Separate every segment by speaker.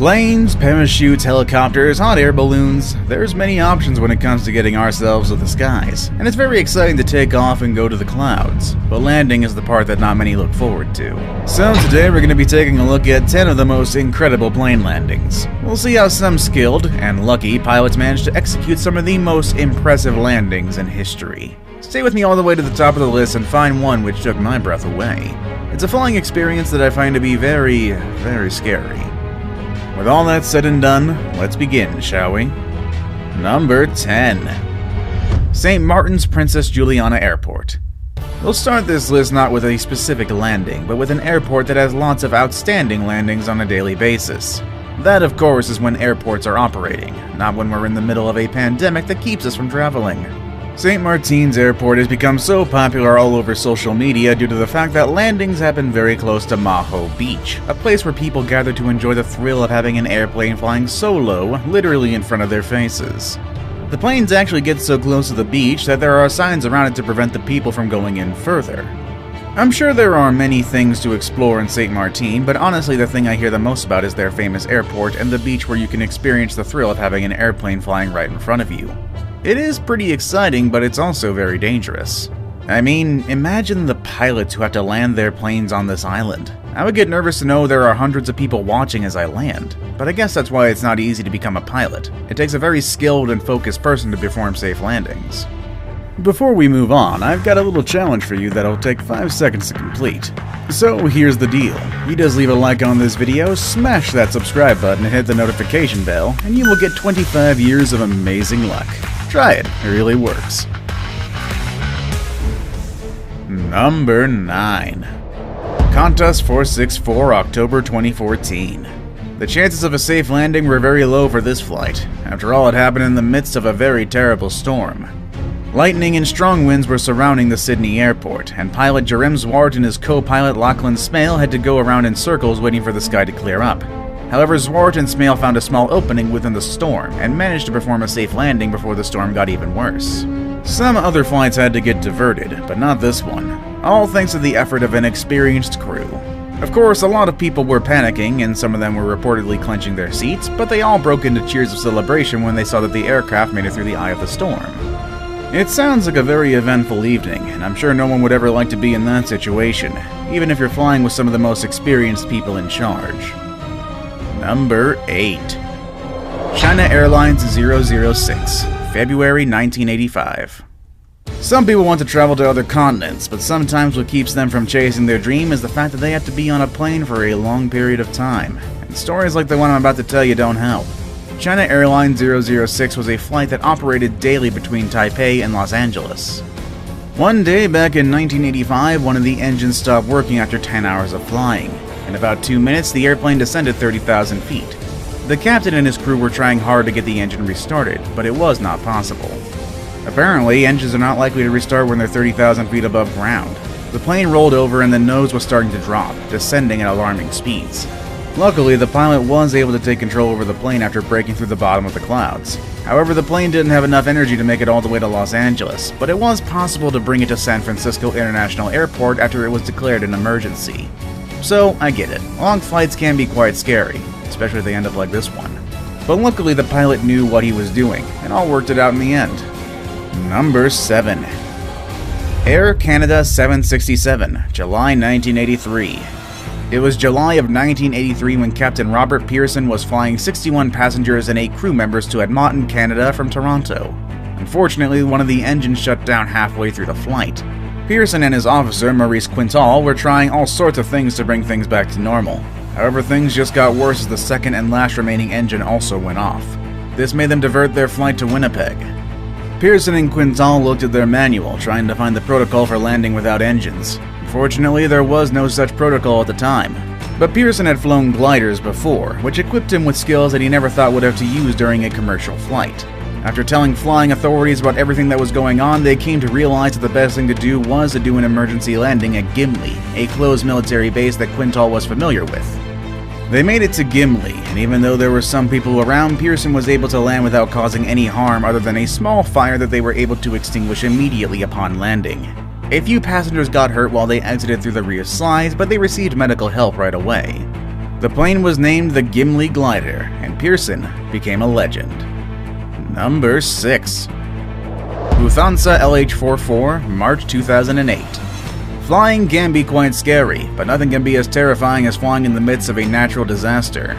Speaker 1: Planes, parachutes, helicopters, hot air balloons, there's many options when it comes to getting ourselves to the skies, and it's very exciting to take off and go to the clouds, but landing is the part that not many look forward to. So today we're going to be taking a look at 10 of the most incredible plane landings. We'll see how some skilled, and lucky, pilots manage to execute some of the most impressive landings in history. Stay with me all the way to the top of the list and find one which took my breath away. It's a flying experience that I find to be very, very scary. With all that said and done, let's begin, shall we? Number 10. St. Martin's Princess Juliana Airport. We'll start this list not with a specific landing, but with an airport that has lots of outstanding landings on a daily basis. That, of course, is when airports are operating, not when we're in the middle of a pandemic that keeps us from traveling. St. Martin's Airport has become so popular all over social media due to the fact that landings happen very close to Maho Beach, a place where people gather to enjoy the thrill of having an airplane flying so low, literally in front of their faces. The planes actually get so close to the beach that there are signs around it to prevent the people from going in further. I'm sure there are many things to explore in St. Martin, but honestly the thing I hear the most about is their famous airport and the beach where you can experience the thrill of having an airplane flying right in front of you. It is pretty exciting, but it's also very dangerous. I mean, imagine the pilots who have to land their planes on this island. I would get nervous to know there are hundreds of people watching as I land, but I guess that's why it's not easy to become a pilot. It takes a very skilled and focused person to perform safe landings. Before we move on, I've got a little challenge for you that'll take 5 seconds to complete. So here's the deal. You just leave a like on this video, smash that subscribe button and hit the notification bell, and you will get 25 years of amazing luck. Try it really works. Number 9. Qantas 464, October 2014. The chances of a safe landing were very low for this flight. After all, it happened in the midst of a very terrible storm. Lightning and strong winds were surrounding the Sydney airport, and pilot Jerem Zwart and his co-pilot Lachlan Smale had to go around in circles waiting for the sky to clear up. However, Zwart and Smale found a small opening within the storm and managed to perform a safe landing before the storm got even worse. Some other flights had to get diverted, but not this one, all thanks to the effort of an experienced crew. Of course, a lot of people were panicking, and some of them were reportedly clenching their seats, but they all broke into cheers of celebration when they saw that the aircraft made it through the eye of the storm. It sounds like a very eventful evening, and I'm sure no one would ever like to be in that situation, even if you're flying with some of the most experienced people in charge. Number 8. China Airlines 006, February 1985. Some people want to travel to other continents, but sometimes what keeps them from chasing their dream is the fact that they have to be on a plane for a long period of time, and stories like the one I'm about to tell you don't help. China Airlines 006 was a flight that operated daily between Taipei and Los Angeles. One day back in 1985, one of the engines stopped working after 10 hours of flying. In about 2 minutes, the airplane descended 30,000 feet. The captain and his crew were trying hard to get the engine restarted, but it was not possible. Apparently, engines are not likely to restart when they're 30,000 feet above ground. The plane rolled over and the nose was starting to drop, descending at alarming speeds. Luckily, the pilot was able to take control over the plane after breaking through the bottom of the clouds. However, the plane didn't have enough energy to make it all the way to Los Angeles, but it was possible to bring it to San Francisco International Airport after it was declared an emergency. So, I get it. Long flights can be quite scary, especially if they end up like this one. But luckily the pilot knew what he was doing, and all worked it out in the end. Number 7. Air Canada 767, July 1983. It was July of 1983 when Captain Robert Pearson was flying 61 passengers and 8 crew members to Edmonton, Canada from Toronto. Unfortunately, one of the engines shut down halfway through the flight. Pearson and his officer, Maurice Quintal, were trying all sorts of things to bring things back to normal. However, things just got worse as the second and last remaining engine also went off. This made them divert their flight to Winnipeg. Pearson and Quintal looked at their manual, trying to find the protocol for landing without engines. Unfortunately, there was no such protocol at the time. But Pearson had flown gliders before, which equipped him with skills that he never thought would have to use during a commercial flight. After telling flying authorities about everything that was going on, they came to realize that the best thing to do was to do an emergency landing at Gimli, a closed military base that Quintal was familiar with. They made it to Gimli, and even though there were some people around, Pearson was able to land without causing any harm other than a small fire that they were able to extinguish immediately upon landing. A few passengers got hurt while they exited through the rear slides, but they received medical help right away. The plane was named the Gimli Glider, and Pearson became a legend. Number 6. Lufthansa LH-44, March 2008. Flying can be quite scary, but nothing can be as terrifying as flying in the midst of a natural disaster.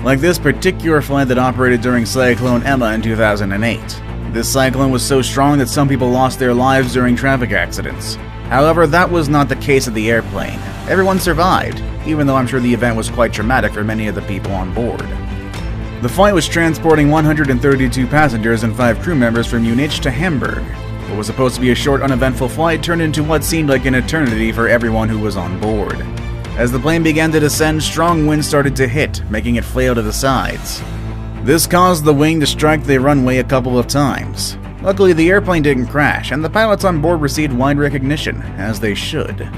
Speaker 1: Like this particular flight that operated during Cyclone Emma in 2008. This cyclone was so strong that some people lost their lives during traffic accidents. However, that was not the case of the airplane. Everyone survived, even though I'm sure the event was quite traumatic for many of the people on board. The flight was transporting 132 passengers and 5 crew members from Munich to Hamburg. What was supposed to be a short, uneventful flight turned into what seemed like an eternity for everyone who was on board. As the plane began to descend, strong winds started to hit, making it flail to the sides. This caused the wing to strike the runway a couple of times. Luckily, the airplane didn't crash, and the pilots on board received wide recognition, as they should.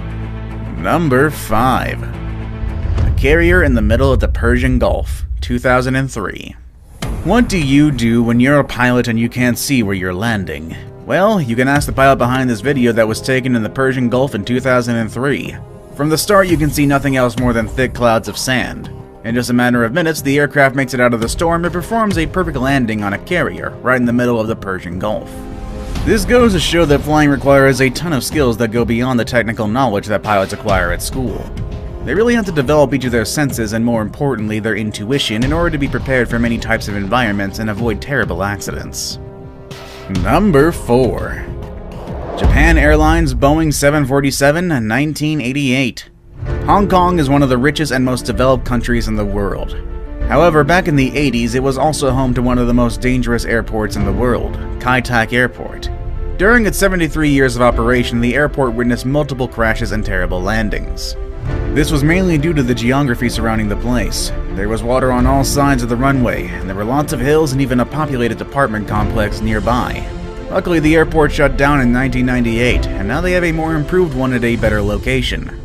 Speaker 1: Number 5. A carrier in the middle of the Persian Gulf, 2003. What do you do when you're a pilot and you can't see where you're landing? Well, you can ask the pilot behind this video that was taken in the Persian Gulf in 2003. From the start, you can see nothing else more than thick clouds of sand. In just a matter of minutes, the aircraft makes it out of the storm and performs a perfect landing on a carrier right in the middle of the Persian Gulf. This goes to show that flying requires a ton of skills that go beyond the technical knowledge that pilots acquire at school. They really have to develop each of their senses and, more importantly, their intuition in order to be prepared for many types of environments and avoid terrible accidents. Number 4. Japan Airlines Boeing 747, 1988. Hong Kong is one of the richest and most developed countries in the world. However, back in the 80s, it was also home to one of the most dangerous airports in the world, Kai Tak Airport. During its 73 years of operation, the airport witnessed multiple crashes and terrible landings. This was mainly due to the geography surrounding the place. There was water on all sides of the runway, and there were lots of hills and even a populated apartment complex nearby. Luckily, the airport shut down in 1998, and now they have a more improved one at a better location.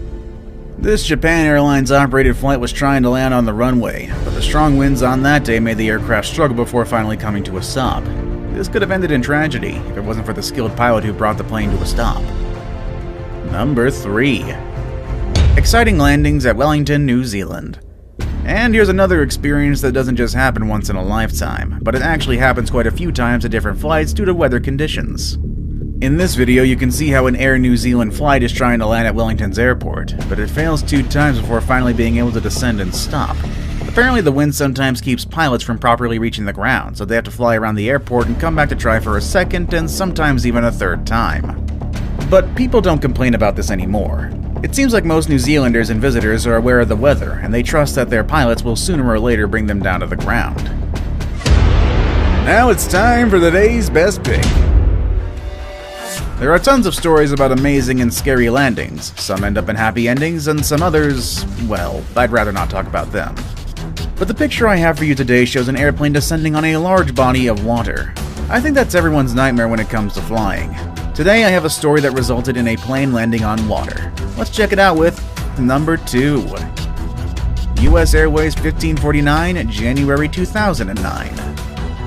Speaker 1: This Japan Airlines operated flight was trying to land on the runway, but the strong winds on that day made the aircraft struggle before finally coming to a stop. This could have ended in tragedy if it wasn't for the skilled pilot who brought the plane to a stop. Number 3. Exciting landings at Wellington, New Zealand. And here's another experience that doesn't just happen once in a lifetime, but it actually happens quite a few times at different flights due to weather conditions. In this video, you can see how an Air New Zealand flight is trying to land at Wellington's airport, but it fails 2 times before finally being able to descend and stop. Apparently, the wind sometimes keeps pilots from properly reaching the ground, so they have to fly around the airport and come back to try for a second and sometimes even a 3rd time. But people don't complain about this anymore. It seems like most New Zealanders and visitors are aware of the weather, and they trust that their pilots will sooner or later bring them down to the ground. Now it's time for the day's best pick. There are tons of stories about amazing and scary landings. Some end up in happy endings, and some others, well, I'd rather not talk about them. But the picture I have for you today shows an airplane descending on a large body of water. I think that's everyone's nightmare when it comes to flying. Today I have a story that resulted in a plane landing on water. Let's check it out with number 2. US Airways 1549, January 2009.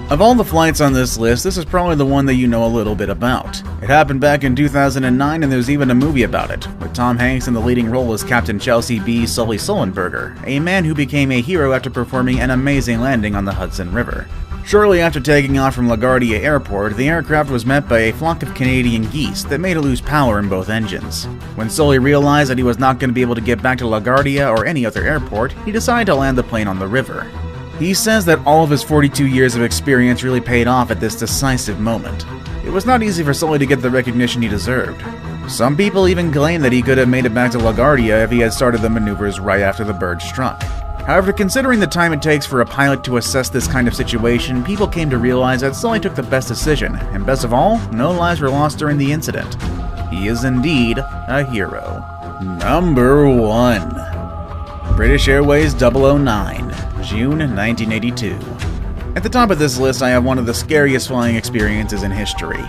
Speaker 1: Of all the flights on this list, this is probably the one that you know a little bit about. It happened back in 2009, and there's even a movie about it, with Tom Hanks in the leading role as Captain Chelsea B. Sully Sullenberger, a man who became a hero after performing an amazing landing on the Hudson River. Shortly after taking off from LaGuardia Airport, the aircraft was met by a flock of Canadian geese that made it lose power in both engines. When Sully realized that he was not going to be able to get back to LaGuardia or any other airport, he decided to land the plane on the river. He says that all of his 42 years of experience really paid off at this decisive moment. It was not easy for Sully to get the recognition he deserved. Some people even claim that he could have made it back to LaGuardia if he had started the maneuvers right after the bird struck. However, considering the time it takes for a pilot to assess this kind of situation, people came to realize that Sully took the best decision, and best of all, no lives were lost during the incident. He is indeed a hero. Number 1. British Airways 009, June 1982. At the top of this list, I have one of the scariest flying experiences in history.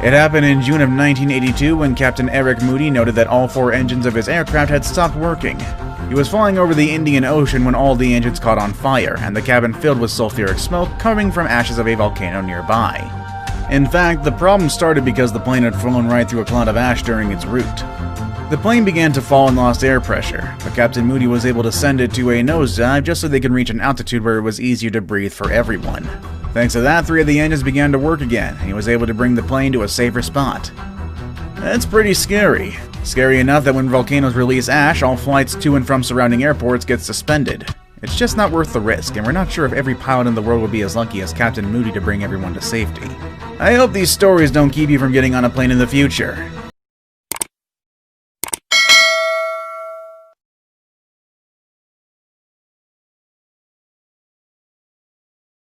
Speaker 1: It happened in June of 1982 when Captain Eric Moody noted that all 4 engines of his aircraft had stopped working. He was flying over the Indian Ocean when all the engines caught on fire, and the cabin filled with sulfuric smoke coming from ashes of a volcano nearby. In fact, the problem started because the plane had flown right through a cloud of ash during its route. The plane began to fall and lost air pressure, but Captain Moody was able to send it to a nosedive just so they could reach an altitude where it was easier to breathe for everyone. Thanks to that, 3 of the engines began to work again, and he was able to bring the plane to a safer spot. That's pretty scary. Scary enough that when volcanoes release ash, all flights to and from surrounding airports get suspended. It's just not worth the risk, and we're not sure if every pilot in the world will be as lucky as Captain Moody to bring everyone to safety. I hope these stories don't keep you from getting on a plane in the future.